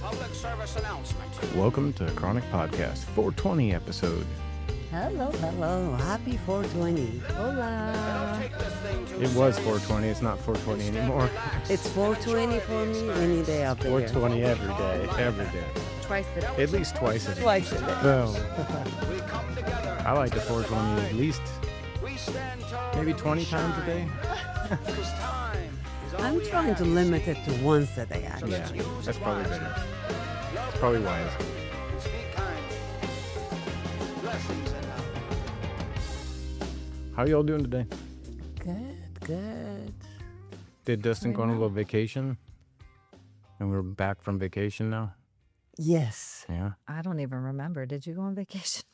Public service announcement. Welcome to Chronic Podcast 420 episode. Hello. Happy 420. Hola. Take this thing too It was serious. 420. It's not 420 anymore. It's 420 for me any day of the year. 420 every day. Every day. Twice a day. At least twice a day. Twice a day. Well, We come together. I like the 420 at least We stand tall maybe and 20 times a day. shine. 'Cause time is all I'm we trying have. to limit it to once a day, Yeah, actually. that's probably better. Love It's probably one wise. another and speak kindly. Blessings and love. How y'all doing today? Good. Did Dustin go on a little vacation? And we're back from vacation now? Yes. Yeah. I don't even remember. Did you go on vacation?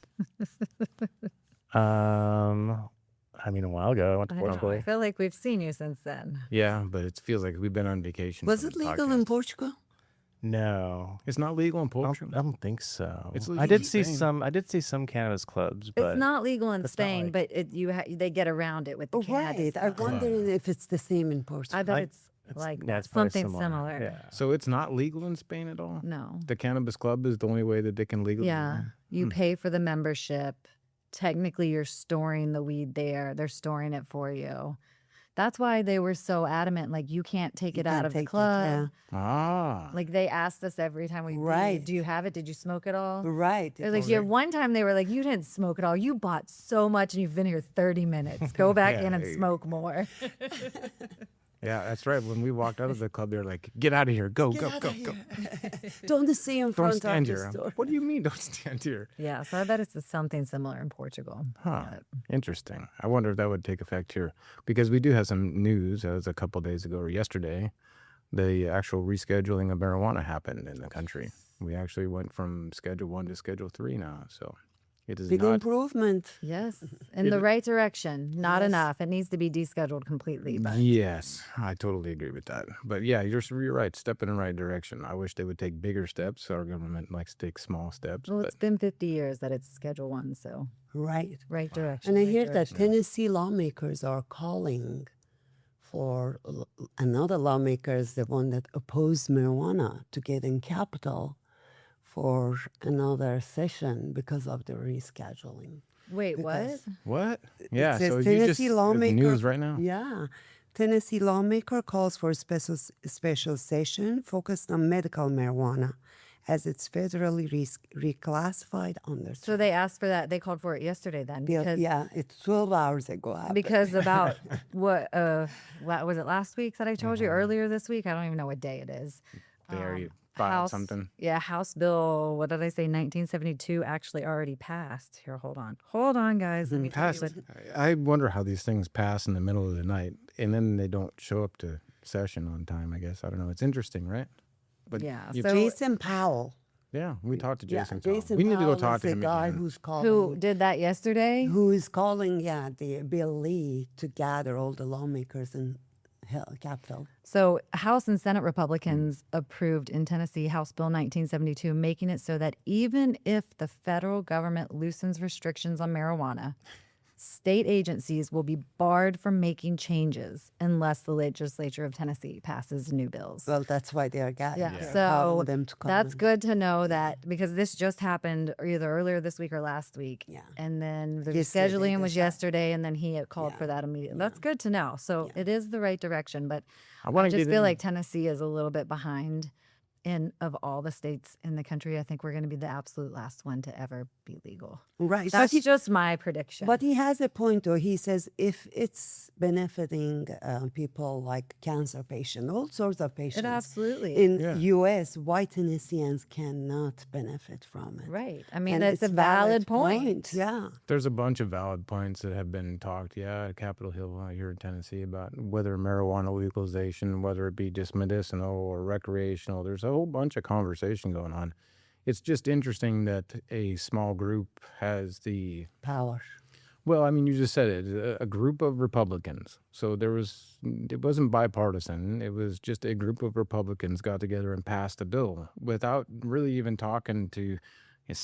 I mean, a while ago, I went to I don't know. I Portugal. feel like we've seen you since then. Yeah, but it feels like we've been on vacation. Was from it the legal in podcast. Portugal? No, It's not legal in I don't, Portugal. I don't think so. It's I legal did in see Spain. some. I did see some cannabis clubs, but It's not legal in that's not Spain, like- but they get around it with the Oh, cannabis. right. I stuff. wonder if it's the same in Portugal. I bet I- it's like yeah, it's probably something similar. Yeah. So it's not legal in Spain at all? No. The cannabis club is the only way that they can legally. Yeah. You pay for the membership. Technically, you're storing the weed there. They're storing it for you. That's why they were so adamant. Like, you can't take You it out can't of the take it, club. Ah. Like, they asked us every time we leave, Right. do you have it? Did you smoke it all? Right. They're like, yeah, one time they were like, you didn't smoke it all. You bought so much and you've been here 30 minutes. Go back Yeah, in and they- smoke more. Yeah, that's right. When we walked out of the club, they were like, "Get out of here! Go, go, go, go! Don't see in Don't front stand of the here!" store. What do you mean, don't stand here? Yeah, so I bet it's something similar in Portugal. Huh? Interesting. I wonder if that would take effect here, because we do have some news. As a couple days ago or yesterday, the actual rescheduling of marijuana happened in the country. We actually went from Schedule 1 to Schedule 3 now. So it is Big not. improvement. Yes, in the right direction. Not Yes. enough. It needs to be descheduled completely. But Yes, I totally agree with that. But yeah, you're right. Step in the right direction. I wish they would take bigger steps. Our government likes to take small steps. well, but it's been 50 years that it's Schedule 1, so Right. right direction. And I right hear that direction. Tennessee lawmakers are calling for another lawmakers, the one that opposed marijuana, to get in Capitol for another session because of the rescheduling. Wait, what? because- what? Yeah, says so you Tennessee just lawmaker- news right now. Yeah. Tennessee lawmaker calls for a special session focused on medical marijuana as it's federally reclassified under. So they asked for that. They called for it yesterday then. Because, yeah, it's 12 hours ago. happened. Because about what was it last week that I told you earlier this week? I don't even know what day it is. They already filed something. Yeah, House Bill, what did I say, 1972 actually already passed. Here, hold on, guys. Let me tell you Passed. what- I wonder how these things pass in the middle of the night and then they don't show up to session on time. I guess I don't know. It's interesting, right? But Yeah, you- so Jason Powell. yeah, we talked to Yeah, Jason. Powell. Jason We need to Powell go talk is to the him guy again. who's calling. who did that yesterday? Who is calling? Yeah, the Bill Lee to gather all the lawmakers in Capitol. So, House and Senate Republicans approved in Tennessee House Bill 1972, making it so that even if the federal government loosens restrictions on marijuana, state agencies will be barred from making changes unless the legislature of Tennessee passes new bills. Well, that's why they are Yeah, calling so them to come. that's good to know that because this just happened either earlier this week or last week. Yeah. And then the Yesterday, scheduling was that's right. yesterday, and then he had called Yeah. for that immediately. That's good to know. So it is the right direction, but I want I to just get feel in. like Tennessee is a little bit behind. And of all the states in the country, I think we're going to be the absolute last one to ever be legal. Right. That's just my prediction. But he has a point, though. He says if it's benefiting people like cancer patients, all sorts of patients. it absolutely In Yeah. U.S., white Tennesseans cannot benefit from it. right. I mean, And that's a it's valid point. Yeah. There's a bunch of valid points that have been talked, at Capitol Hill here in Tennessee about whether marijuana legalization, whether it be just medicinal or recreational. There's a whole bunch of conversation going on. It's just interesting that a small group has the, Power. well, I mean, you just said it, a group of Republicans. So it wasn't bipartisan. It was just a group of Republicans got together and passed a bill without really even talking to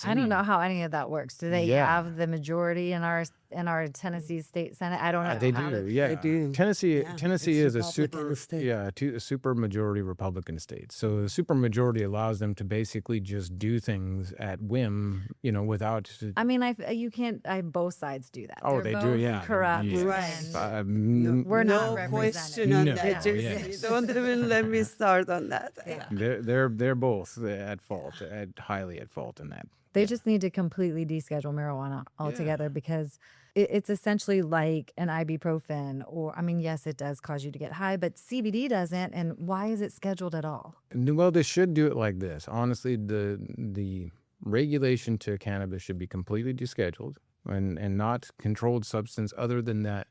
I don't know how any of that works. Do they Yeah. have the majority in our in our Tennessee State Senate. I don't know. They how do, to- yeah. They do. Tennessee, Yeah, Tennessee it's is a Republican super, state. a super majority Republican state. So the super majority allows them to basically just do things at whim, without. I mean, you can't. Both sides do that. Oh, They're they do, both yeah. corrupt. Yes. Right. and We're not No represented. question on No, that. Just yes. don't even let me start on that. Yeah. They're both at fault, highly at fault in that. They just need to completely deschedule marijuana altogether because it's essentially like an ibuprofen, or I mean, yes, it does cause you to get high, but CBD doesn't. And why is it scheduled at all? Well, they should do it like this. Honestly, the regulation to cannabis should be completely descheduled and not controlled substance other than that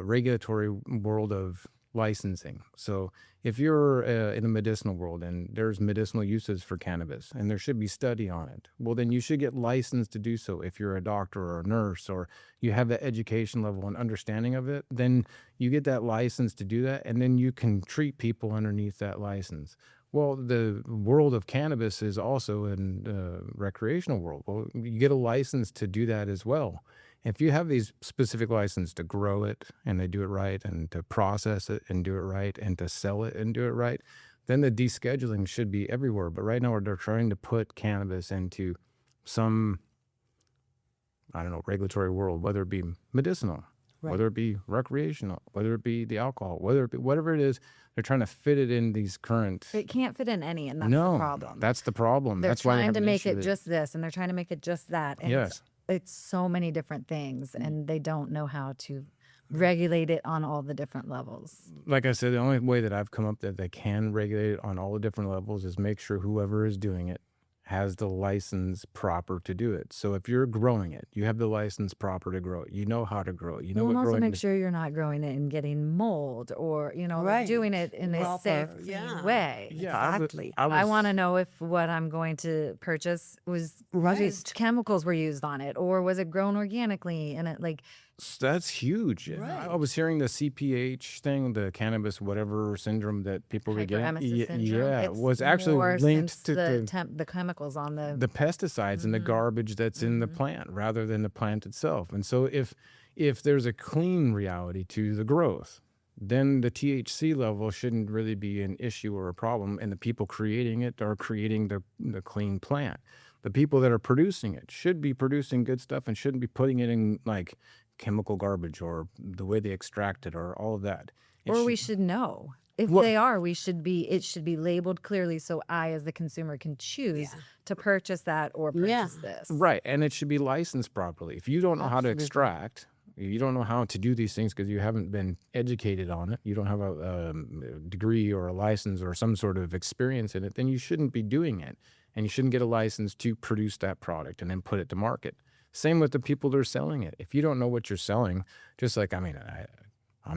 regulatory world of licensing. So if you're in the medicinal world and there's medicinal uses for cannabis and there should be study on it, well, then you should get licensed to do so. If you're a doctor or a nurse or you have that education level and understanding of it, then you get that license to do that, and then you can treat people underneath that license. Well, the world of cannabis is also in the recreational world. Well, you get a license to do that as well. If you have these specific license to grow it and they do it right, and to process it and do it right, and to sell it and do it right, then the descheduling should be everywhere. But right now they're trying to put cannabis into some, I don't know, regulatory world, whether it be medicinal, whether it be recreational, whether it be the alcohol, whether it be whatever it is, they're trying to fit it in these current. It can't fit in any, and that's No, the problem. that's the problem. They're That's why they trying have to an make issue it with just this, and they're trying to make it just that. And Yes. it's so many different things, and they don't know how to regulate it on all the different levels. Like I said, the only way that I've come up that they can regulate it on all the different levels is make sure whoever is doing it has the license proper to do it. So if you're growing it, you have the license proper to grow it. You know how to grow it. You know And what also growing make sure you're not growing it and getting mold, or like Right. doing it in a Proper, safe, clean yeah. way. Exactly. I want to know if what I'm going to purchase was Right. just chemicals were used on it, or was it grown organically? And it That's huge. Right. I was hearing the CPH thing, the cannabis whatever syndrome that people were getting. hyperemesis syndrome. Yeah, It's was actually more linked since to the chemicals on the pesticides and the garbage that's in the plant rather than the plant itself. And so if there's a clean reality to the growth, then the THC level shouldn't really be an issue or a problem. And the people creating it are creating the clean plant. The people that are producing it should be producing good stuff and shouldn't be putting it in like chemical garbage or the way they extract it or all of that. or we should know. If they are, it should be labeled clearly so I, as the consumer, can choose to purchase that or purchase this. Right, and it should be licensed properly. If you don't know how to extract, you don't know how to do these things because you haven't been educated on it, you don't have a degree or a license or some sort of experience in it, then you shouldn't be doing it. And you shouldn't get a license to produce that product and then put it to market. Same with the people that are selling it. If you don't know what you're selling, just like, I'm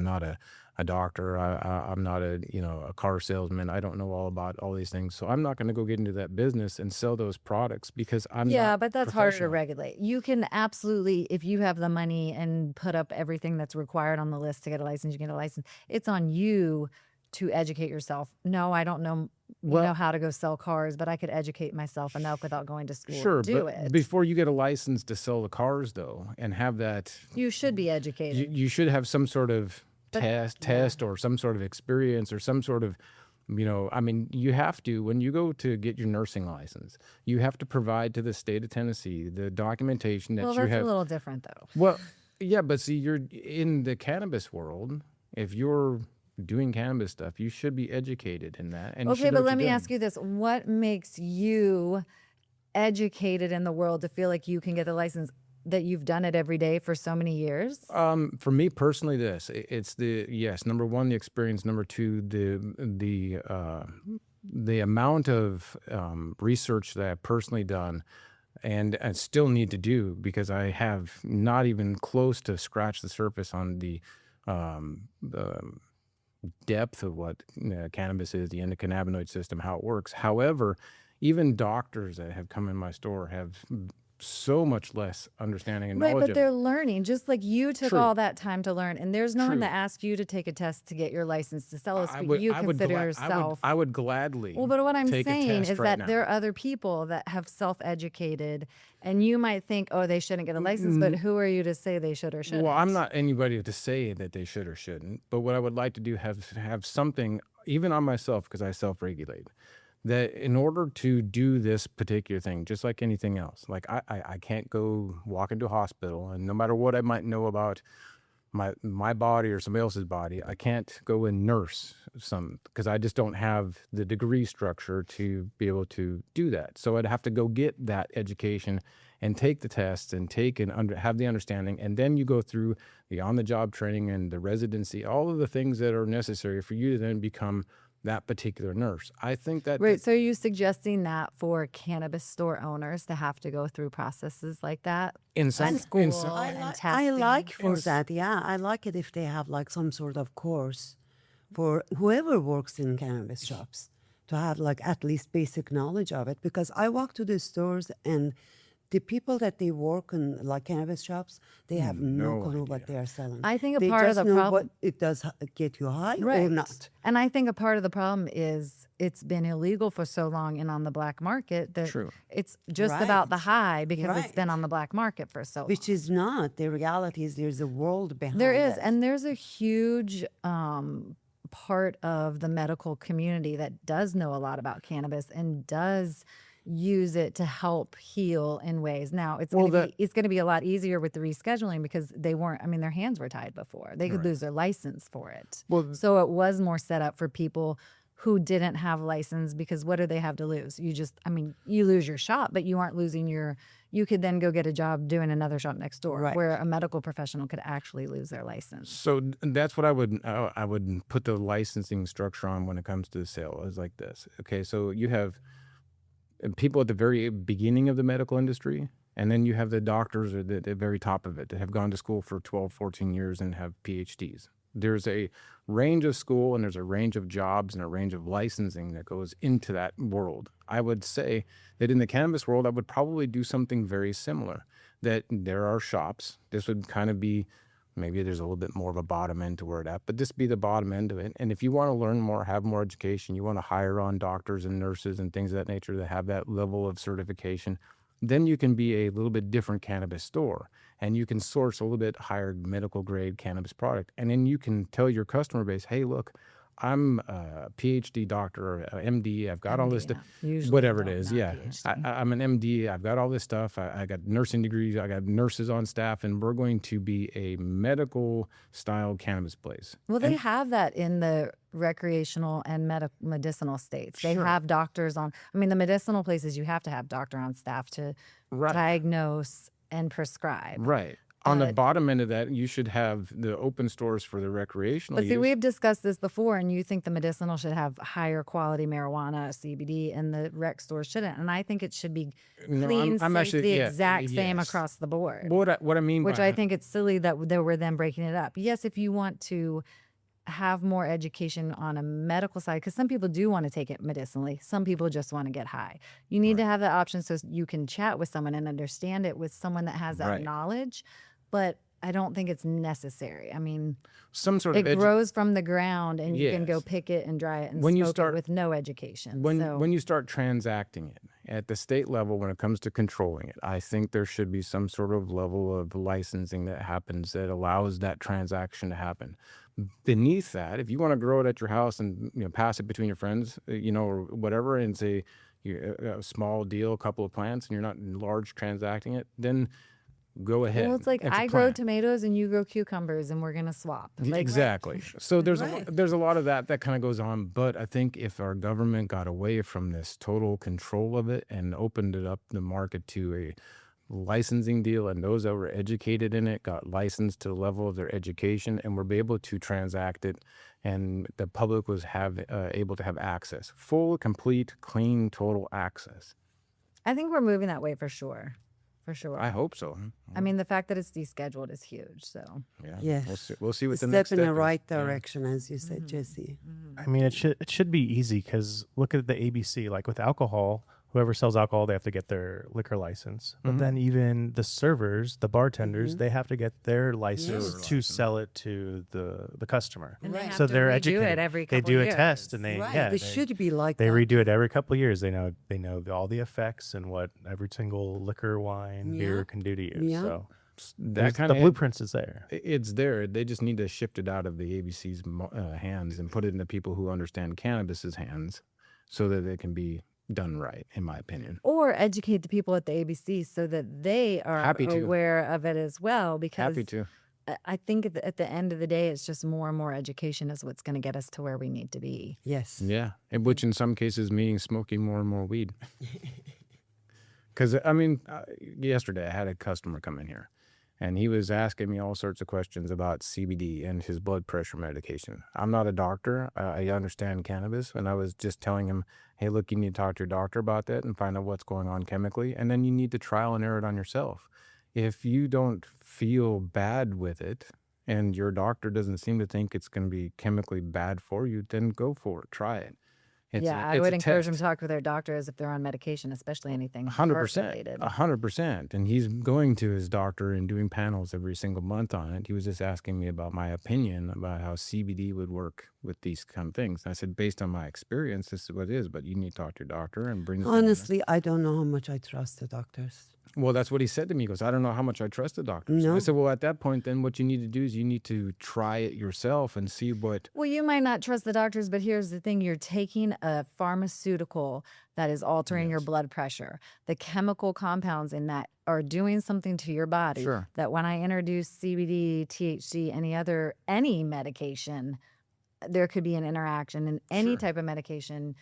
not a doctor. I'm not a car salesman. I don't know all about all these things. So I'm not going to go get into that business and sell those products because I'm not but that's harder to professional. regulate. You can absolutely, if you have the money and put up everything that's required on the list to get a license, you get a license. It's on you to educate yourself. No, I don't know, know how to go sell cars, but I could educate myself enough without going to school Sure, to do but it. before you get a license to sell the cars, though, and have that, You should be educated. you should have some sort of test or some sort of experience or some sort of, you have to, when you go to get your nursing license, you have to provide to the state of Tennessee the documentation that well, you that's have. a little different though. Well, yeah, but see, you're in the cannabis world. If you're doing cannabis stuff, you should be educated in that. And you Okay, should know but what let me you're ask you this. What makes you educated in the world to feel like you can get the license, that you've done it every day for so many years? For me personally, it's number one, the experience. Number two, the amount of research that I've personally done and I still need to do because I have not even close to scratch the surface on the depth of what cannabis is, the endocannabinoid system, how it works. However, even doctors that have come in my store have so much less understanding and Right, knowledge but of they're it. learning, just like you took True. all that time to learn, and there's no one True. that asked you to take a test to get your license to sell this, I but would, you I would, consider gla- yourself. I would gladly Well, but what I'm take a saying test is right that now. there are other people that have self-educated, and you might think, oh, they shouldn't get a license, but who are you to say they should or shouldn't? Well, I'm not anybody to say that they should or shouldn't, but what I would like to do have something, even on myself, because I self-regulate, that in order to do this particular thing, just like anything else, like I can't go walk into a hospital, and no matter what I might know about my body or somebody else's body, I can't go and nurse some, because I just don't have the degree structure to be able to do that. So I'd have to go get that education and take the tests and have the understanding, and then you go through the on-the-job training and the residency, all of the things that are necessary for you to then become that particular nurse. I think that Right. So are you suggesting that for cannabis store owners to have to go through processes like that? in some, And school in some, and I testing? like for Yes. that. Yeah, I like it if they have like some sort of course for whoever works in cannabis shops to have like at least basic knowledge of it. Because I walk to the stores and the people that they work in like cannabis shops, they have no No clue what they are selling. I think a they part of just the know problem- what it does get you high or Right. not. And I think a part of the problem is it's been illegal for so long and on the black market that True. it's just about the Right. high because it's been Right. on the black market for so long. Which is not. The reality is there's a world behind There is, it. and there's a huge part of the medical community that does know a lot about cannabis and does use it to help heal in ways. Now it's Well, going to be a lot easier with the rescheduling because they weren't. I mean, their hands were tied before. They could lose their license for it. Well, So it was more set up for people who didn't have license because what do they have to lose? You lose your shop, but you aren't losing you could then go get a job doing another shop next door Right. where a medical professional could actually lose their license. So that's what I would put the licensing structure on when it comes to the sale. Is like this. Okay, so you have people at the very beginning of the medical industry, and then you have the doctors at the very top of it that have gone to school for 12, 14 years and have PhDs. There's a range of school and there's a range of jobs and a range of licensing that goes into that world. I would say that in the cannabis world, I would probably do something very similar, that there are shops. This would kind of be, maybe there's a little bit more of a bottom end to where it at, but this be the bottom end of it. And if you want to learn more, have more education, you want to hire on doctors and nurses and things of that nature that have that level of certification, then you can be a little bit different cannabis store and you can source a little bit higher medical grade cannabis product. And then you can tell your customer base, hey, look, I'm a PhD doctor or a MD. I've got all this stuff, Usually whatever it don't, is. not Yeah. PhD. I'm an MD. I've got all this stuff. I got nursing degrees. I got nurses on staff, and we're going to be a medical style cannabis place. Well, they have that in the recreational and medicinal states. They have doctors on. I mean, the medicinal places, you have to have doctor on staff to Right. diagnose and prescribe. Right. On the bottom end of that, you should have the open stores for the recreational But see, use. we've discussed this before, and you think the medicinal should have higher quality marijuana, CBD, and the rec stores shouldn't. And I think it should be No, clean, I'm safe, actually- the yeah, exact same yes. across the board. What I mean Which by I think it's silly that they were then breaking it up. Yes, if you want to have more education on a medical side, because some people do want to take it medicinally. Some people just want to get high. You need to have that option so you can chat with someone and understand it with someone that has that Right. knowledge. But I don't think it's necessary. I mean, some sort it of grows from the ground and you can go Yes. pick it and dry it and When you smoke start- it with no education. when you start transacting it at the state level, when it comes to controlling it, I think there should be some sort of level of licensing that happens that allows that transaction to happen. Beneath that, if you want to grow it at your house and pass it between your friends, or whatever, and say a small deal, a couple of plants, and you're not large transacting it, then go ahead. Well, it's like a I grow plant. tomatoes and you grow cucumbers and we're going to swap. Like, Exactly. So there's Right. there's a lot of that kind of goes on, but I think if our government got away from this total control of it and opened it up the market to a licensing deal, and those that were educated in it got licensed to the level of their education and were able to transact it, and the public was able to have access, full, complete, clean, total access. I think we're moving that way for sure. For sure. I hope so. I mean, the fact that it's descheduled is huge. So Yeah. Yes. We'll see what A the next step in step the is. right direction, as you said, Jessie. I mean, it should be easy because look at the ABC. Like with alcohol, whoever sells alcohol, they have to get their liquor license. But then even the servers, the bartenders, they have to get their license Yes. to sell it to the customer. And they Right. have So to they're redo educated. it every They couple do a years. test, and they Right. yeah, It they, should be like they that. redo it every couple of years. They know all the effects and what every single liquor, wine, Yeah. beer can do to you. Yeah. So That kind the of blueprints is there. It's there. They just need to shift it out of the ABC's hands and put it into people who understand cannabis's hands, so that it can be done right, in my opinion. Or educate the people at the ABC so that they are Happy to. aware of it as well. Because Happy to. I think at the end of the day, it's just more and more education is what's going to get us to where we need to be. Yes. Yeah, and which in some cases means smoking more and more weed. Because I mean, yesterday I had a customer come in here, and he was asking me all sorts of questions about CBD and his blood pressure medication. I'm not a doctor. I understand cannabis, and I was just telling him, hey, look, you need to talk to your doctor about that and find out what's going on chemically, and then you need to trial and error it on yourself. If you don't feel bad with it, and your doctor doesn't seem to think it's going to be chemically bad for you, then go for it. Try it. I would encourage them to talk with their doctors if they're on medication, especially anything heart 100%, related. 100%. And he's going to his doctor and doing panels every single month on it. He was just asking me about my opinion about how CBD would work with these kind of things. And I said, based on my experience, this is what it is, but you need to talk to your doctor and bring this in. Honestly, I don't know how much I trust the doctors. Well, that's what he said to me. He goes, I don't know how much I trust the doctors. No. I said, well, at that point, then what you need to do is you need to try it yourself and see what. Well, you might not trust the doctors, but here's the thing. You're taking a pharmaceutical that is altering your blood pressure. The chemical compounds in that are doing something to your body. Sure. That when I introduce CBD, THC, any medication, there could be an interaction in any Sure. type of medication.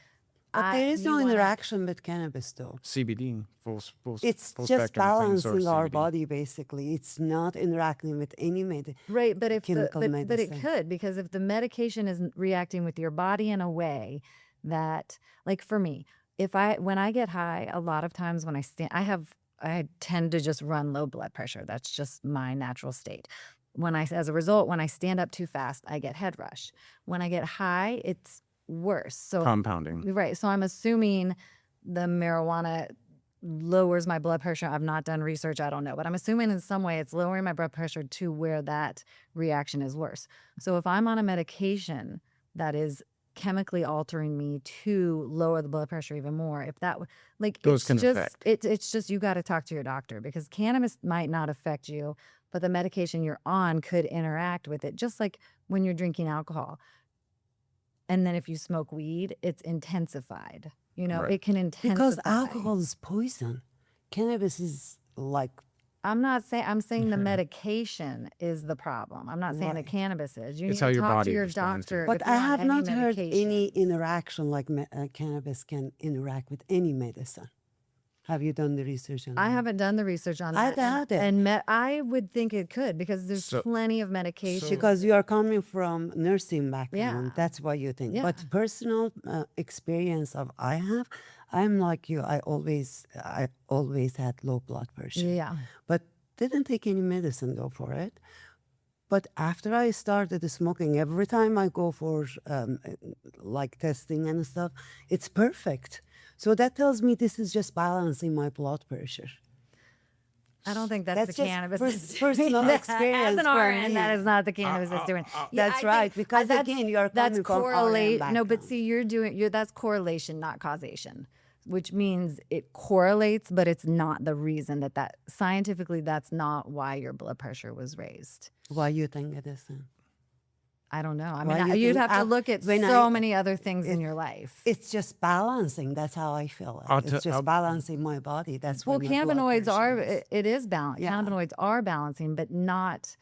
But there is you no wanna- interaction with cannabis, though. CBD, full It's full just spectrum, clean source balancing our CBD. body, basically. It's not interacting with any Right, but if chemical but it medicine. could, because if the medication is reacting with your body in a way that, like for me, when I get high, a lot of times when I tend to just run low blood pressure. That's just my natural state. As a result, when I stand up too fast, I get head rush. When I get high, it's worse. So Compounding. right. So I'm assuming the marijuana lowers my blood pressure. I've not done research. I don't know. But I'm assuming in some way it's lowering my blood pressure to where that reaction is worse. So if I'm on a medication that is chemically altering me to lower the blood pressure even more, if that like Those it's can just affect. it's just you got to talk to your doctor, because cannabis might not affect you, but the medication you're on could interact with it, just like when you're drinking alcohol. And then if you smoke weed, it's intensified. Right. It can intensify. Because alcohol is poison. Cannabis is like, I'm not saying, I'm saying the medication is the problem. I'm not saying that Right. cannabis is. You It's need how to your talk body to your responds to it. doctor. but if I you're on have any not heard any medication. interaction like cannabis can interact with any medicine. Have you done the research on I that? haven't done the research on I that. doubt it. And I would think it could, because there's So- plenty of medication. Because you are coming from nursing background. Yeah. That's why you think. Yeah. But personal experience I'm like you. I always had low blood pressure. Yeah. But didn't take any medicine though for it. But after I started smoking, every time I go for like testing and stuff, it's perfect. So that tells me this is just balancing my blood pressure. I don't think that's That's the just cannabis. personal As experience an for RN, me. that is not the cannabis that's doing. That's I right, think because that's- again, you are that's coming from RN correlate. No, but background. see, that's correlation, not causation, which means it correlates, but it's not the reason that scientifically that's not why your blood pressure was raised. Why you think it isn't? I don't know. I Why mean, you you'd think have to look at when so I- many other things in your life. It's just balancing. That's how I feel. I'll It's te- just I'll- balancing my body. That's Well, why my blood cannabinoids pressure are, is- it is balanced. Yeah. Cannabinoids are balancing, but not,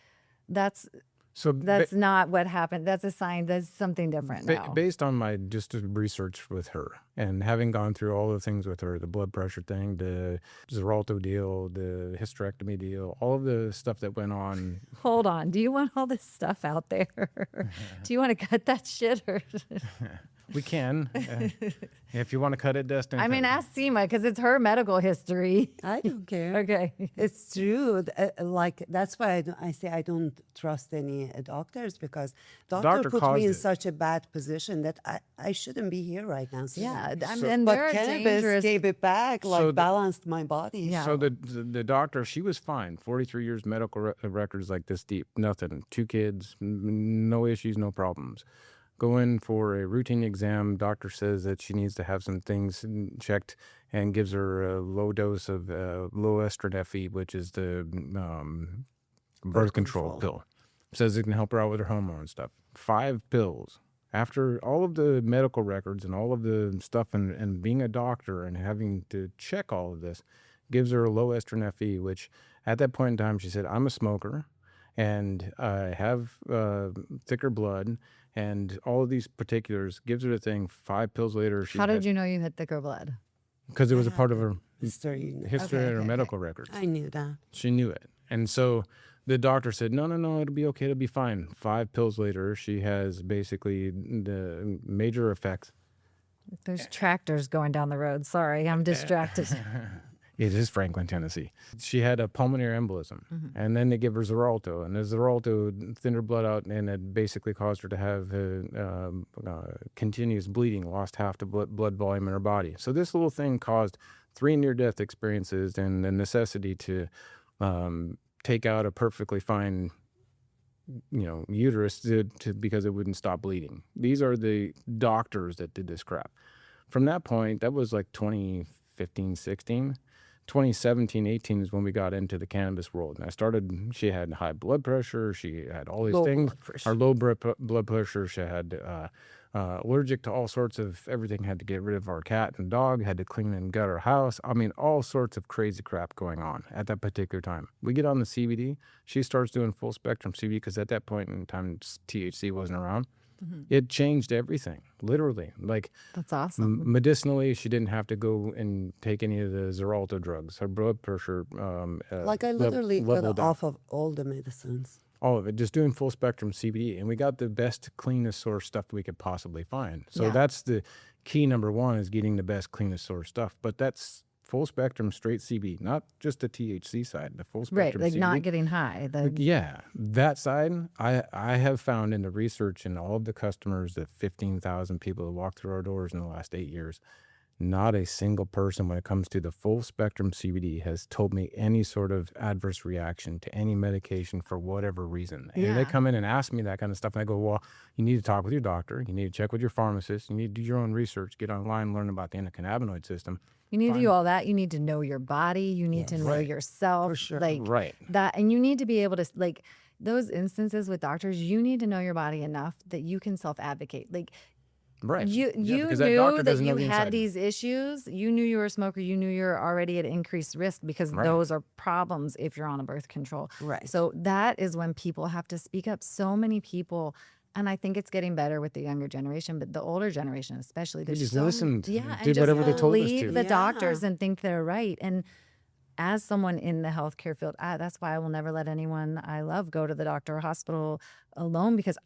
that's So not what happened. That's a sign. That's something different now. based on my just research with her and having gone through all the things with her, the blood pressure thing, the Xarelto deal, the hysterectomy deal, all of the stuff that went on. Hold on. Do you want all this stuff out there? Do you want to cut that shit? Or We can. If you want to cut it, Destin. I mean, cut it. ask Sima because it's her medical history. I don't care. Okay. It's true. Like that's why I say I don't trust any doctors because doctor Doctor put caused me in it. such a bad position that I shouldn't be here right now. Yeah. I So- mean, and But there are cannabis dangerous. gave it back, like So the- balanced my body. Yeah. So the doctor, she was fine. 43 years medical records like this deep, nothing. 2 kids, no issues, no problems. Go in for a routine exam. Doctor says that she needs to have some things checked and gives her a low dose of low estrogen Fe, which is the birth control pill. Says it can help her out with her hormone stuff. 5 pills. After all of the medical records and all of the stuff and being a doctor and having to check all of this, gives her a low estrogen Fe, which at that point in time, she said, I'm a smoker and I have thicker blood and all of these particulars, gives her the thing. 5 pills later, she How did you know you had thicker blood? because it was a part of her History. history Okay, and her okay, medical records. I knew that. She knew it. And so the doctor said, no, it'll be okay. It'll be fine. 5 pills later, she has basically the major effects. There's tractors going down the road. Sorry, I'm distracted. It is Franklin, Tennessee. She had a pulmonary embolism, and then they give her Xarelto, and the Xarelto thinned her blood out, and it basically caused her to have continuous bleeding, lost half the blood volume in her body. So this little thing caused 3 near-death experiences and the necessity to take out a perfectly fine, uterus to because it wouldn't stop bleeding. These are the doctors that did this crap. From that point, that was like 2015, 16. 2017, 18 is when we got into the cannabis world. And she had high blood pressure. She had all these Low things. blood pressure. Our low blood pressure. She had allergic to all sorts of everything. Had to get rid of our cat and dog. Had to clean and gut our house. I mean, all sorts of crazy crap going on at that particular time. We get on the CBD. She starts doing full spectrum CBD because at that point in time, THC wasn't around. It changed everything, literally. Like That's awesome. medicinally, she didn't have to go and take any of the Xarelto drugs. Her blood pressure, Like I literally got leveled out. off of all the medicines. All of it, just doing full spectrum CBD, and we got the best, cleanest source stuff we could possibly find. So Yeah. that's the key. Number 1 is getting the best, cleanest source stuff. But that's full spectrum, straight CBD, not just the THC side. The full Right, spectrum like CBD. not getting high. Yeah, that side, I have found in the research and all of the customers, the 15,000 people that walked through our doors in the last 8 years, not a single person when it comes to the full spectrum CBD has told me any sort of adverse reaction to any medication for whatever reason. And they Yeah. come in and ask me that kind of stuff, and I go, well, you need to talk with your doctor. You need to check with your pharmacist. You need to do your own research, get online, learn about the endocannabinoid system. You need to do all that. You need to know your body. You need to know Right. yourself. For sure. Like Right. that. And you need to be able to, like, those instances with doctors, you need to know your body enough that you can self-advocate. Like, Right. you Yeah, because knew doctor that doesn't know you the had inside. these issues. You knew you were a smoker. You knew you're already at increased risk because Right. those are problems if you're on a birth control. Right. So that is when people have to speak up. So many people, and I think it's getting better with the younger generation, but the older generation especially. They there's just so listened, Yeah, did and just whatever they told us believe to. the Yeah. doctors and think they're right. And as someone in the healthcare field, that's why I will never let anyone I love go to the doctor or hospital alone because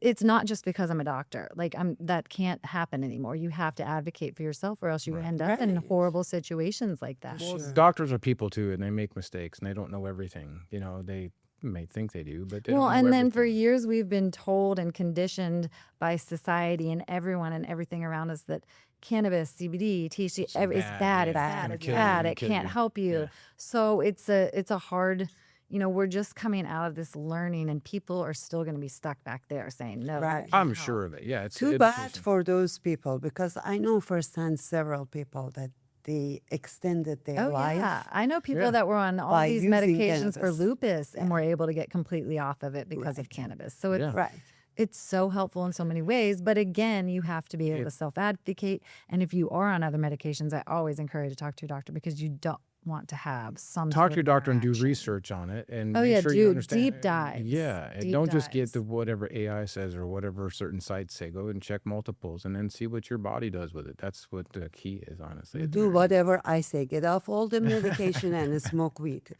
it's not just because I'm a doctor. Like that can't happen anymore. You have to advocate for yourself or else you end up in Right. horrible situations like that. Sure. Doctors are people too, and they make mistakes, and they don't know everything. They may think they do, but they Well, don't know and then for everything. years we've been told and conditioned by society and everyone and everything around us that cannabis, CBD, THC, it's bad, bad, it's yeah, bad, it's gonna it's kill you, bad, it'll it kill can't you. help you. Yeah. So it's a hard, we're just coming out of this learning and people are still going to be stuck back there saying, no. Right. I'm sure of it. Yeah, it's Too it's bad just- for those people because I know firsthand several people that they extended their Oh, life. yeah. I know people Yeah. that were on all By these using medications for cannabis. lupus and were able to get completely off of it because of Right. cannabis. So it's Yeah. Right. it's so helpful in so many ways. But again, you have to be able to self-advocate. And if you are on other medications, I always encourage you to talk to your doctor because you don't want to have some Talk sort to your of doctor and do interaction. research on it, and Oh, make yeah, sure you do understand. deep dives. Yeah, and Deep don't just get dives. the whatever AI says or whatever certain sites say. Go and check multiples, and then see what your body does with it. That's what the key is, honestly. It's Do whatever I say. Get off all the medication and smoke weed.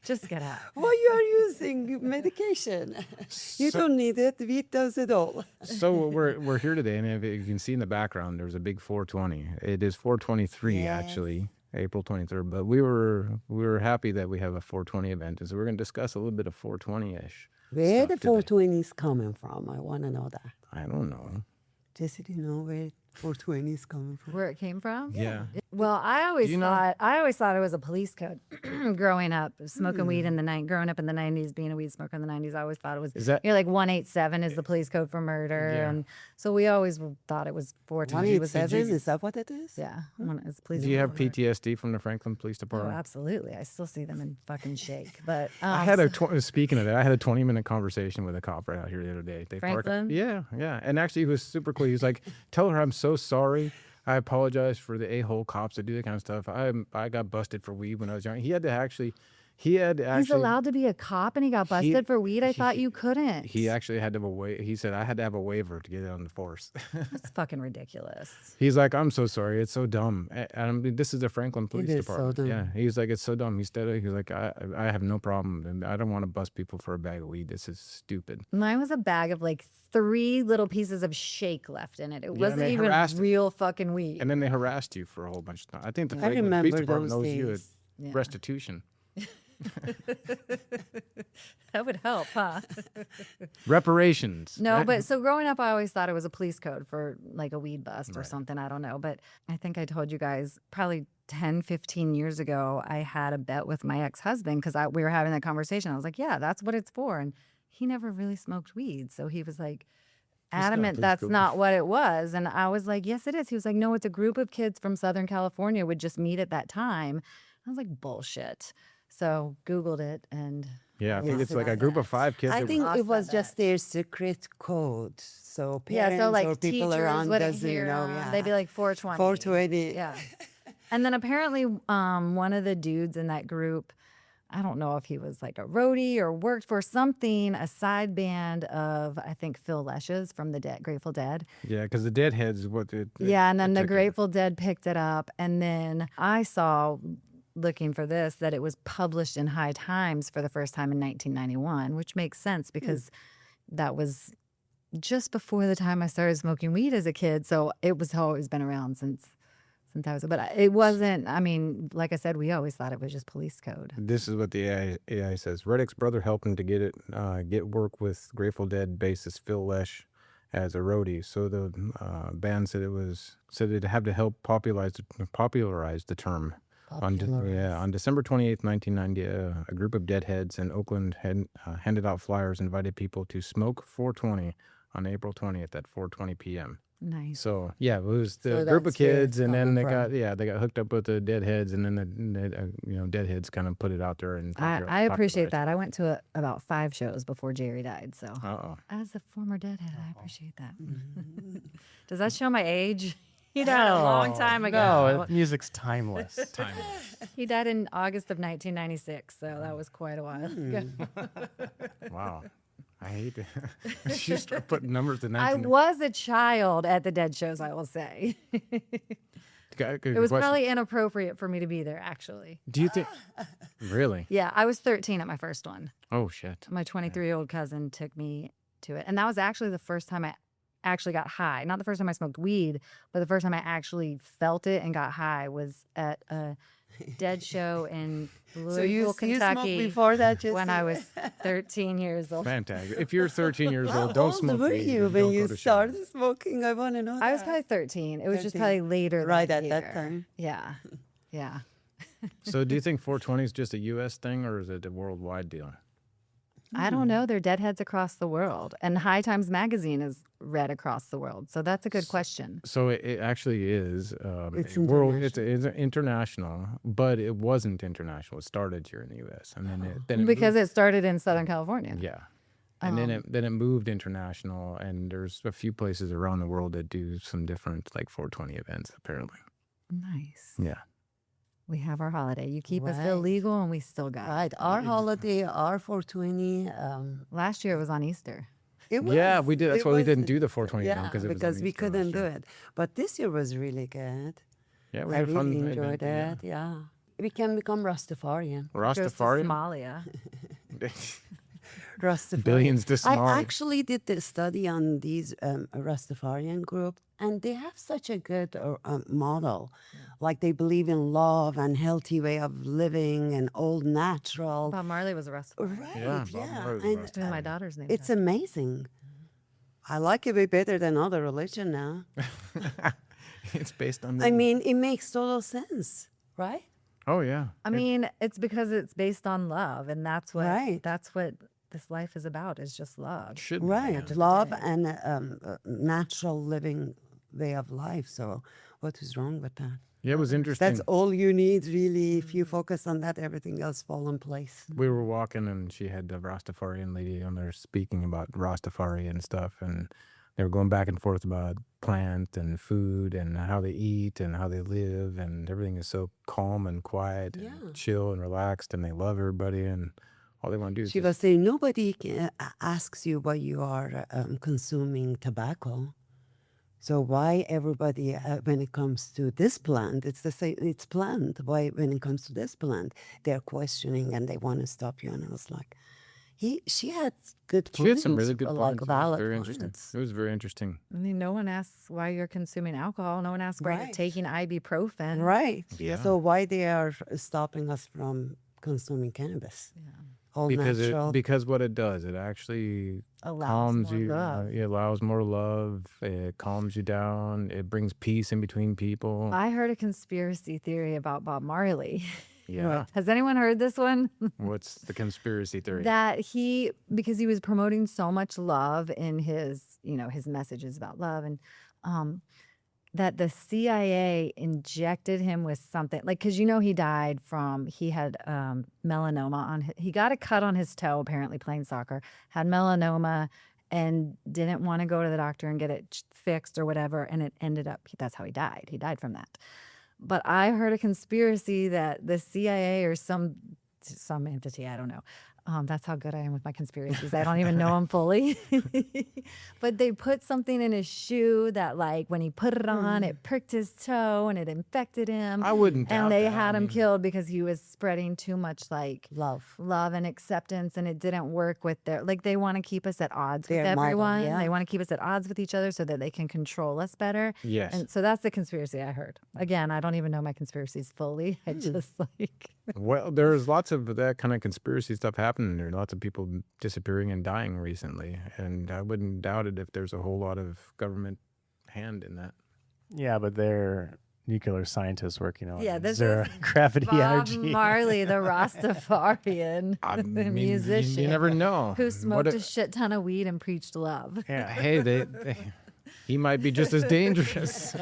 Just get out. Well, you are using medication. You don't need it. Weed does it all. So we're here today, and if you can see in the background, there's a big 420. It is 423 actually, April 23rd. But we were happy that we have a 420 event, and so we're going to discuss a little bit of 420ish. Where the stuff today. 420 is coming from? I want to know that. I don't know. Jessie, do you know where 420 is coming from? Where it came from? Yeah. Well, I always you know? thought it was a police code. Growing up, smoking weed in the growing up in the 90s, being a weed smoker in the 90s, I always thought it was. Is that- like 187 is the police code for murder, Yeah. and so we always thought it was 420 was the 187, is that what it is? yeah. It's police. Do you have code. PTSD from the Franklin Police Oh, Department? absolutely. I still see them in fucking shake. But I had speaking of that, I had a 20-minute conversation with a cop right out here the other day. They park- Franklin? Yeah. And actually, he was super cool. He was like, "Tell her I'm so sorry. I apologize for the a-hole cops that do that kind of stuff. I got busted for weed when I was young." He had to actually. He's allowed to be a cop, and he got busted for weed. I thought you couldn't. He actually had to have a He said I had to have a waiver to get it on the force. That's fucking ridiculous. He's like, "I'm so sorry. It's so dumb." And I mean, this is the Franklin Police is so Department. dumb. Yeah, he's like, "It's so dumb." He's like, "I have no problem, and I don't want to bust people for a bag of weed. This is stupid." Mine was a bag of like 3 little pieces of shake left in it. It wasn't they even harassed- real fucking weed. And then they harassed you for a whole bunch of time. I think the I Franklin Police remember Department those knows you at days. Yeah. restitution. That would help, huh? Reparations. No, That- but so growing up, I always thought it was a police code for like a weed bust or something. I don't know. But I think I told you guys probably 10, 15 years ago, I had a bet with my ex-husband because we were having that conversation. I was like, yeah, that's what it's for. And he never really smoked weed. So he was like adamant police that's code. not what it was. And I was like, yes, it is. He was like, no, it's a group of kids from Southern California would just meet at that time. I was like, bullshit. So Googled it and Yeah, I think Yeah. it's like a group of 5 kids. I that think were- it was just their secret code. So parents yeah, so like or people teachers around wouldn't doesn't hear know. 'em. Yeah. They'd be like 420. 420. Yeah. And then apparently one of the dudes in that group, I don't know if he was like a roadie or worked for something, a side band of, I think, Phil Lesch's from the Grateful Dead. Yeah, because the Deadheads, what it. Yeah, and then it the took it. Grateful Dead picked it up. And then I saw, looking for this, that it was published in High Times for the first time in 1991, which makes sense because that was just before the time I started smoking weed as a kid. So it was always been around since I was, but it wasn't, I mean, like I said, we always thought it was just police code. This is what the AI says. Reddick's brother helped him to get work with Grateful Dead bassist Phil Lesh as a roadie. So the band said it had to help popularize the term. On December 28th, 1990, a group of Deadheads in Oakland handed out flyers, invited people to smoke 420 on April 20th at 4:20 p.m. Nice. So yeah, it was the So group of that's where kids, it's and then they coming got hooked up with the Deadheads, and then the Deadheads kind of put it out there and I appreciate that. I went to about 5 shows before Jerry died. So as a former Deadhead, I appreciate that. Does that show my age? He died a long time ago. No, music's timeless. He died in August of 1996, so that was quite a while ago. Wow, I hate it. You start putting numbers in I 19. was a child at the Dead shows, I will say. It was probably inappropriate for me to be there, actually. Do you think? Really? Yeah, I was 13 at my first one. Oh shit. My 23-year-old cousin took me to it. And that was actually the first time I actually got high. Not the first time I smoked weed, but the first time I actually felt it and got high was at a Dead show in Louisville, So you Kentucky. smoked before that, Jessie? when I was 13 years old. Fantastic. If you're 13 years How old, don't old smoke were weed. you and when don't you go to shows. started smoking? I want to know I was that. probably 13. It was just 13. probably later Right that at that year. time. Yeah. Yeah. So do you think 420 is just a U.S. thing, or is it a worldwide deal? I don't know. They're deadheads across the world. And High Times Magazine is read across the world. So that's a good question. So it actually is. It's It's international, but it wasn't international. It started here in the U.S. and then it Because moved, it started in Southern California. yeah, and then it moved international, and there's a few places around the world that do some different like 420 events apparently. Nice. Yeah. We have our holiday. You keep us Right. illegal and we still got it. Right. Our holiday, our 420. Last year it was on Easter. It was. Yeah, we did. That's it why we was- didn't do the 420 Yeah, because it was because on we Easter couldn't last do year. it. But this year was really good. Yeah, we I had fun. really event, enjoyed yeah. it. Yeah. We can become Rastafarian. Goes to Rastafarian. Somalia. Rastafarian. Billions to I Somalia. actually did the study on these Rastafarian group, and they have such a good model. Like they believe in love and healthy way of living and old natural. Bob Marley was arrested. Right, Yeah, yeah. Bob Marley was And arrested. My daughter's name. it's amazing. I like it way better than other religion now. It's based on. I mean, it makes total sense, right? Oh yeah. I mean, it's because it's based on love, and that's what Right. that's what this life is about. Is just love. It should be, Right, yeah. love and natural living way of life. So, what is wrong with that? Yeah, it was interesting. That's all you need, really. If you focus on that, everything else fall in place. We were walking and she had the Rastafarian lady on there speaking about Rastafari and stuff, and they were going back and forth about plant and food and how they eat and how they live, and everything is so calm and quiet Yeah. and chill and relaxed, and they love everybody, and all they want to do is She just, was saying nobody asks you why you are consuming tobacco. So why everybody, when it comes to this plant, it's the same. It's plant. Why when it comes to this plant, they're questioning and they want to stop you. And I was like, she had good points. she had some really good like points. It was valid very interesting. points. It was very interesting. I mean, no one asks why you're consuming alcohol. No one asks why you're Right. taking ibuprofen. Right. Yeah. So why they are stopping us from consuming cannabis? All Because natural. because what it does, it actually Allows calms more you. love. It allows more love. It calms you down. It brings peace in between people. I heard a conspiracy theory about Bob Marley. Yeah. Has anyone heard this one? What's the conspiracy theory? That because he was promoting so much love in his, his messages about love, and that the CIA injected him with something, like, because he died he had melanoma he got a cut on his toe, apparently playing soccer, had melanoma, and didn't want to go to the doctor and get it fixed or whatever, and it ended up, that's how he died. He died from that. But I heard a conspiracy that the CIA or some entity, I don't know. That's how good I am with my conspiracies. I don't even know them fully. But they put something in his shoe that, like, when he put it on, it pricked his toe and it infected him. I wouldn't doubt And they that. had I him mean, killed because he was spreading too much, like, love. and acceptance, and it didn't work with they want to keep us at odds with Their model, everyone. yeah. They want to keep us at odds with each other so that they can control us better. Yes. And so that's the conspiracy I heard. Again, I don't even know my conspiracies fully. I just Well, there's lots of that kind of conspiracy stuff happening. There are lots of people disappearing and dying recently, and I wouldn't doubt it if there's a whole lot of government hand in that. Yeah, but they're nuclear scientists working on this zero is gravity Bob energy. Marley, the Rastafarian I mean, you- musician You never know. who What smoked if- a shit ton of weed and preached love. Yeah, hey, he might be just as dangerous.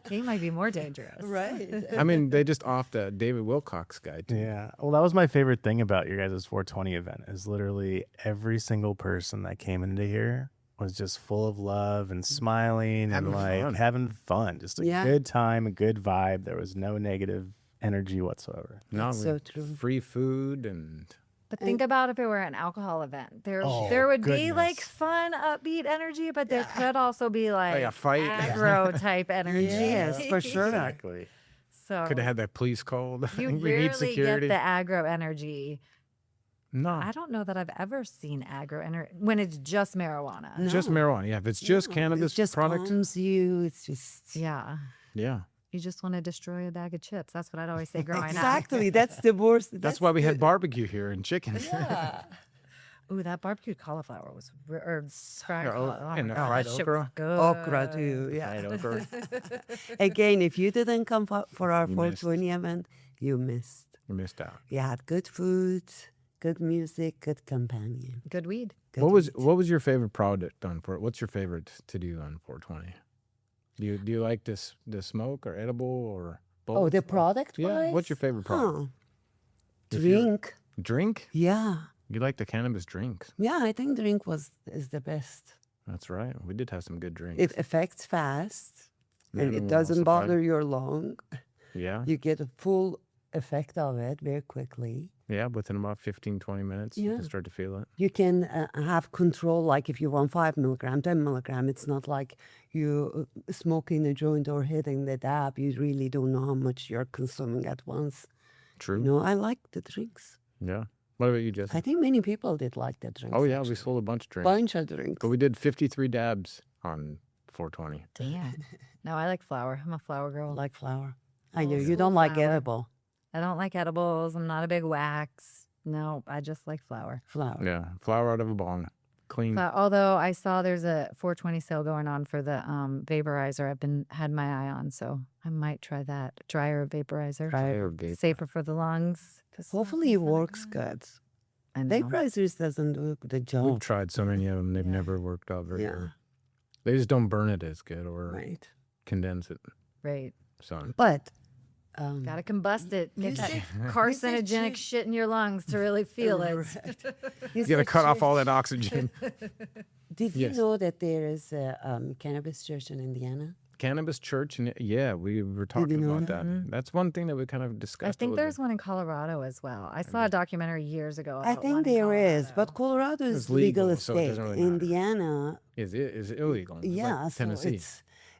He might be more dangerous. Right. I mean, they just offed the David Wilcox guy too. Yeah. Well, that was my favorite thing about your guys' 420 event is literally every single person that came into here was just full of love and smiling Having and like fun. having fun. Just a Yeah. good time, a good vibe. There was no negative energy whatsoever. No, That's so true. Free food and But think about if it were an alcohol event. There Oh, would be like goodness. fun, upbeat energy, but there could also be like a fight. aggro type energy. Yes, for sure. Exactly. So could have had that police called. you we need rarely get security. the aggro energy. No, I don't know that I've ever seen aggro energy when it's just marijuana. just marijuana. Yeah, if it's just cannabis It just product. calms you. It's just Yeah. Yeah, You just want to destroy a bag of chips. That's what I'd always say growing up. exactly. That's the worst. that's why we had barbecue here and chicken. Ooh, that barbecued cauliflower was, or fried Yeah, cauliflower. and the that fried shit was okra. good. okra too. Yeah. Fried okra. Again, if you didn't come for our You missed. 420 event, you missed. You missed out. We had good food, good music, good companion. Good weed. Good What weed. was your favorite product on for? What's your favorite to do on 420? Do you like this the smoke or edible or both? Oh, the product Yeah. wise? What's your favorite product? Huh. If you're- Drink. Drink? Yeah. You like the cannabis drinks? Yeah, I think drink is the best. That's right. We did have some good drinks. It affects fast and Everyone it was doesn't surprised. bother your lung. Yeah. You get a full effect of it very quickly. Yeah. Within about 15, 20 minutes, you Yeah. can start to feel it. You can have control, like if you want 5 milligram, 10 milligram. It's not like you smoking a joint or hitting the dab. You really don't know how much you're consuming at once. True. You know, I like the drinks. Yeah. What about you, Jesse? I think many people did like the drinks. Oh, yeah. We actually. sold a bunch of drinks. Bunch of drinks. But we did 53 dabs on 420. Damn. No, I like flour. I'm a flour girl. I like flour. I know Old you school don't like flour. edible I don't like edibles. I'm not a big wax. No, I just like flour. flour. Yeah. Flour out of a bong. Clean. Although I saw there's a 420 sale going on for the vaporizer. Had my eye on, so I might try that dryer vaporizer. Fire vape. Safer for the lungs. to smoke Hopefully it instead of works gun. good. I know. Vaporizers doesn't do the We've job. tried so many of them. They've Yeah. never worked out very Yeah. well. They just don't burn it as good or Right. condense it. Right. So But Gotta combust it. you Get that said- carcinogenic you- shit in your lungs to really feel it. you got to cut off all that oxygen. Did you Yes. know that there is a cannabis church in Indiana? Cannabis church, and yeah, we were you talking know about that? that. That's one thing that we kind of I discussed. think a little there's one in Colorado as well. I saw a documentary years ago. I about think one in there is, but Colorado. Colorado is It's legal, legal, so it state. doesn't really matter. Indiana, bit. Is illegal? It's like yeah, so Tennessee.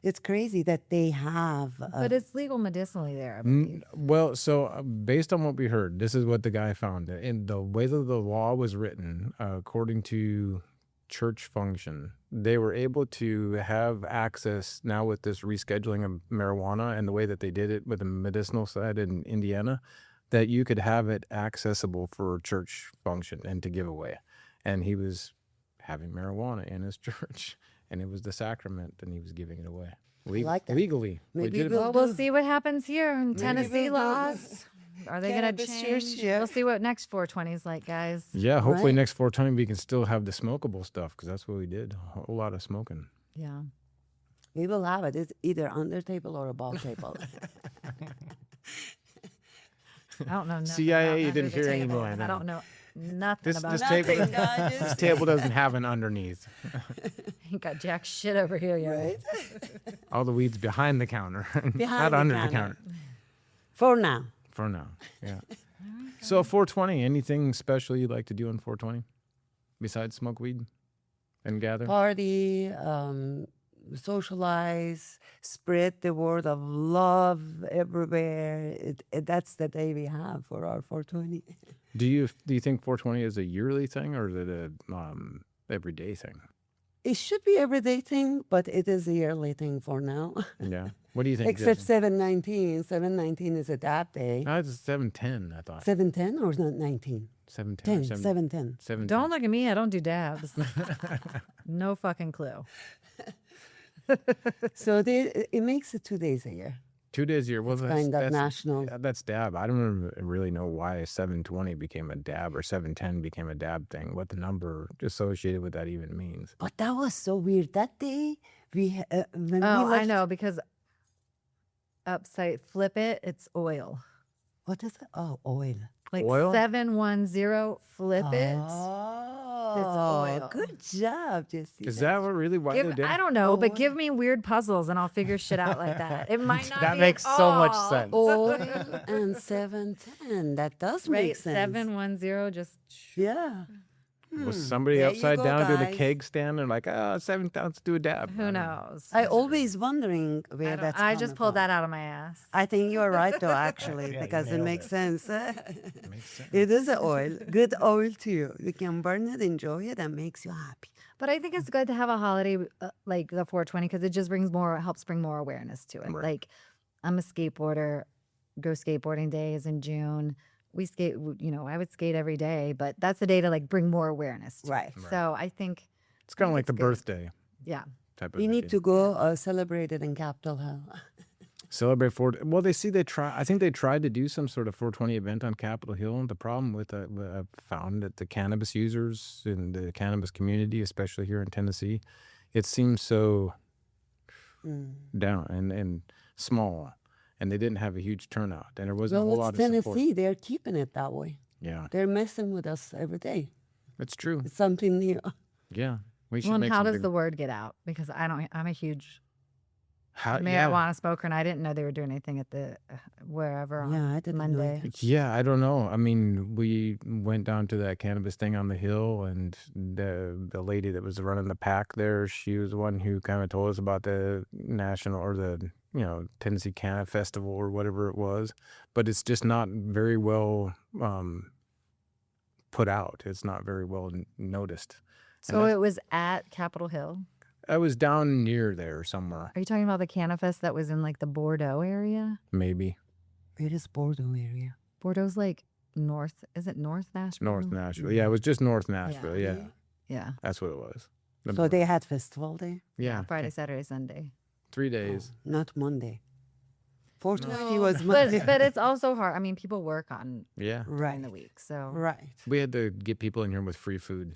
it's crazy that they have. But it's legal medicinally there. I believe. Well, so based on what we heard, this is what the guy found. In the way that the law was written, according to church function, they were able to have access now with this rescheduling of marijuana and the way that they did it with the medicinal side in Indiana, that you could have it accessible for church function and to give away. And he was having marijuana in his church, and it was the sacrament, and he was giving it away. like that. Legally. Maybe legitimately. we'll We'll do- see what happens here in Maybe Tennessee we'll do laws. Are they going to cannabis church, change? yeah. We'll see what next 420 is like, guys. Yeah, hopefully Right. next 420 we can still have the smokable stuff because that's what we did. A whole lot of smoking. Yeah. We will have it. It's either under table or above table. I don't know. Nothing CIA, about you under didn't the hear table, anymore, and I I know. don't know nothing This about this that. table Nothing, no, this just- table doesn't have an underneath. Ain't got jack shit over here yet. Right? All the weeds behind the counter, Behind not the under counter. the counter. For now. For now, yeah. So 420, anything special you'd like to do on 420 besides smoke weed and gather? Party, socialize, spread the word of love everywhere. That's the day we have for our 420. Do you think 420 is a yearly thing or is it a everyday thing? It should be everyday thing, but it is a yearly thing for now. Yeah. What do you think? Except Jesse? 719. 719 is a dab day. No, it's 710. I thought 710 or not 19? 710. 10. 710. 710. Don't look at me. I don't do dabs. No fucking clue. So it makes it 2 days a year. 2 days a year. Well, Kind of national. That's dab. I don't really know why 720 became a dab or 710 became a dab thing. What the number associated with that even means. But that was so weird. That day, when we Oh, I left- know, because upside flip it, it's oil. What is it? Oh, oil. Like Oil? 710 flip it. Oh, oil. good job, Jessie. Is that what really why they did? I don't know, but Oil. give me weird puzzles and I'll figure shit out like that. It might not That be makes at so much all. sense. oil and 710? That does Right, make sense. 710 just Yeah. Was somebody There you upside go, doing a guys. keg stand and like, 7 let's do a dab. who knows? I always wondering I where don't- that's I just coming pulled from. that out of my ass. I think you're right, though, actually, Yeah, you because it nailed makes it. sense. Makes sense. It is an oil. Good oil, too. You can burn it, enjoy it, and makes you happy. But I think it's good to have a holiday like the 420 because it just helps bring more awareness to it. Right. Like, I'm a skateboarder. Go skateboarding day is in June. We skate, I would skate every day, but that's a day to like bring more awareness to it. Right. So I think, It's kind of like It's the good. birthday yeah. type of We need idea. to go celebrate it in Capitol Hill. Celebrate 420. Well, I think they tried to do some sort of 420 event on Capitol Hill. And the problem with I've found that the cannabis users in the cannabis community, especially here in Tennessee, it seems so down and small. And they didn't have a huge turnout. And there wasn't a whole Well, lot it's of support. Tennessee. They're keeping it that way. Yeah, They're messing with us every day. it's true. It's something new. Yeah. We should Well, and make how does something- the word get out? Because I'm a huge yeah. marijuana smoker, and I didn't know they were doing anything at the wherever on Yeah, I didn't know Monday. either. Yeah, I don't know. I mean, we went down to that cannabis thing on the hill, and the lady that was running the pack there, she was the one who kind of told us about the national or the Tennessee Canna Festival or whatever it was, but it's just not very well put out. It's not very well noticed. So it was at Capitol Hill. I was down near there somewhere, Are you talking about the Cannafest that was in like the Bordeaux area? maybe It is Bordeaux area. Bordeaux's like north. Is it North Nashville? North Nashville. Yeah, it was just North Nashville. Yeah, Yeah. that's what it was. So they had festival there? Yeah, Friday, Saturday, Sunday. 3 days. Not Monday. 420 No, was Monday. but it's also hard. I mean, people work on Yeah, during right. the week, so Right. we had to get people in here with free food.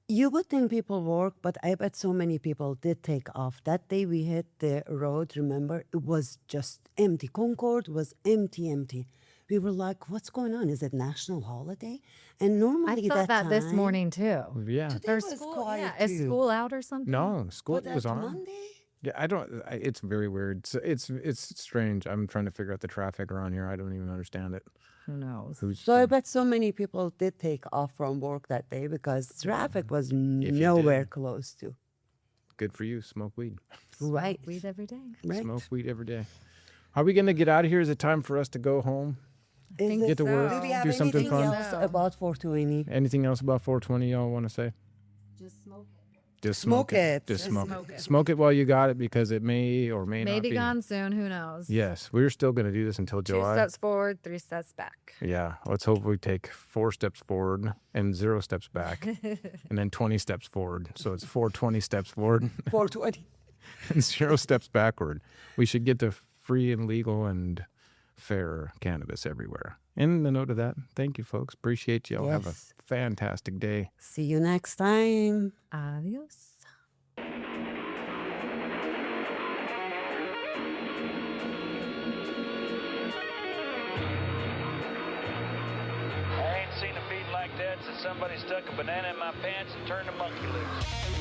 You would think people work, but I bet so many people did take off. That day we hit the road, remember, it was just empty. Concord was empty. We were like, what's going on? Is it national holiday? And I normally thought that this time- morning too. Yeah. Today Or was school, quiet Is too. school out or something? No, school But was that on. Monday? Yeah, it's very weird. It's strange. I'm trying to figure out the traffic around here. I don't even understand it. Who knows? So I bet so many people did take off from work that day because traffic was nowhere close to. Good for you. Smoke weed. Right. Weed every day. Right. Smoke weed every day. Are we gonna get out of here? Is it time for us to go home? Is Get to it- work. Do we have Do something anything fun. else about 420? Anything else about 420 y'all want to say? Just smoke it. Just Smoke smoke it. it. Just Just smoke smoke it. it. Smoke it while you got it because it may or may not Maybe be gone soon. Who knows? Yes, we're still gonna do this until 2 July. steps forward, 3 steps back. Yeah, let's hope we take 4 steps forward and 0 steps back, and then 20 steps forward. So it's 420 steps forward 420. and 0 steps backward. We should get to free and legal and fair cannabis everywhere. In the note of that, thank you, folks. Appreciate y'all. Have a Yes. fantastic day. See you next time. Adios. I ain't seen a beat like that since somebody stuck a banana in my pants and turned a monkey loose.